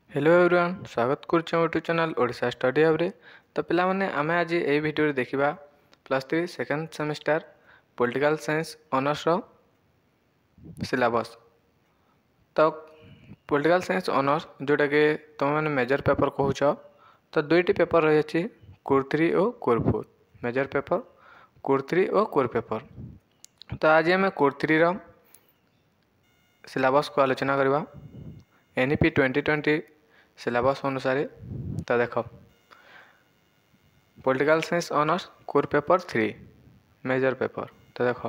Hello everyone, स्वागत करुच्चे YouTube channel Odisha study hub रे। तो पिला माने आमे आज ये वीडियो देखिबा +3 second semester political science honours रो सिलेबस। तो पॉलिटिकल साइंस ऑनर्स जोटा कि तुम मैंने मेजर पेपर कहूछ, तो दुईटी पेपर रही अछि, कोर 3 और कोर 4। मेजर पेपर कोर 3 और कोर पेपर। तो आज आम कोर 3 रो सिलेबस को आलोचना करवा NEP 2020 सिलेबस अनुसार। तो देख political science honours core paper 3 major paper. तो देख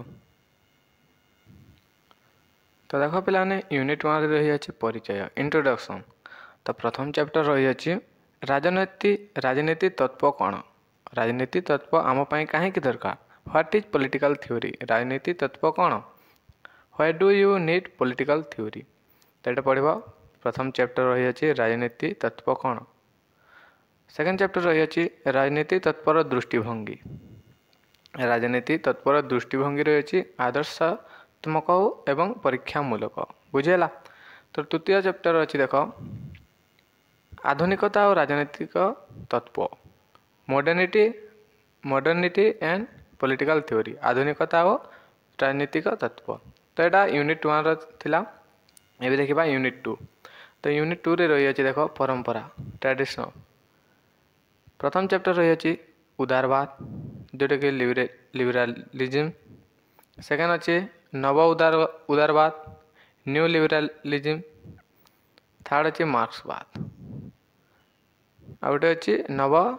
पे यूनिट 1 रही है परिचय इंट्रोडक्शन। तो प्रथम चैप्टर रही है राजनीति तत्व कौन। राजनीति तत्व आम कहीं दरकार। What is political theory. राजनीति तत्व कौन। Why do you need political theory. तो ये पढ़। प्रथम चैप्टर रही है राजनीति तत्व कौन। सेकेंड चैप्टर रही है राजनीति तत्पर दृष्टिभंगी। राजनीति तत्पर दृष्टिभंगी रही आदर्शात्मक एवं परीक्षामूलक। बुझेगा। तो तृतीय चैप्टर अच्छी देख आधुनिकता और राजनीतिक तत्व। Modernity and political theory. आधुनिकता और राजनीतिक तत्व। तो यहाँ यूनिट 1 रहा। ये देखा यूनिट 2। तो यूनिट 2 रे रही है देख परंपरा ट्रेडिशन। प्रथम चैप्टर रही है उदारवाद जोटा कि लिबरालिज्म। सेकेंड अच्छे नव उदारवाद न्यू लिबरालिज्म। थर्ड अच्छे मार्क्सवाद। आ गए अच्छे नव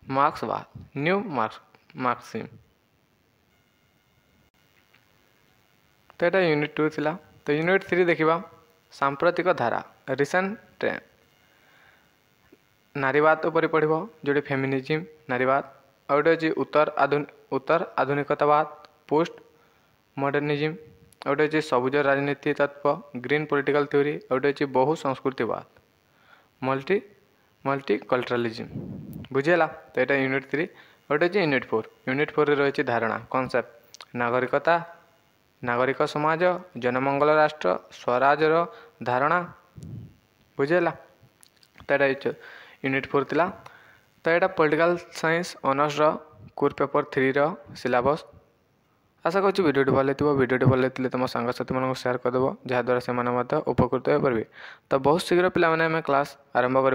मार्क्सवाद न्यू मार्क्सिज्म। तो यहाँ यूनिट 2 थिला। तो यूनिट 3 देखा सांप्रतिक धारा रिसेंट ट्रेंड। नारीवाद उपर पढ़ जोटे फेमिनिज्म नारीवाद। आ गए अच्छे उत्तर आधुनिकतावाद पोस्ट मॉडर्निज्म। आ गए अच्छे सबुज राजनीति तत्व ग्रीन पॉलिटिकल थ्योरी। आ गए अच्छे बहु संस्कृतिवाद मल्टीकल्चरलिज्म। बुझेगा। तो यहाँ यूनिट 3। गए अच्छे यूनिट 4। यूनिट 4 रही धारणा कॉन्सेप्ट नागरिकता नागरिक समाज जनमंगल राष्ट्र स्वराजर धारणा। बुझेगा। तो यहाँ यूनिट 4 थिला। तो यहाँ political science honours core paper 3 रो सिलेबस। आशा करूँ वीडियो भल लगे। वीडियो भल लगे तुम सांगसाथी मानक शेयर करदेव जहाँद्वारा से उपकृत हो पारे। तो बहुत शीघ्र पे क्लास आरंभ करवा।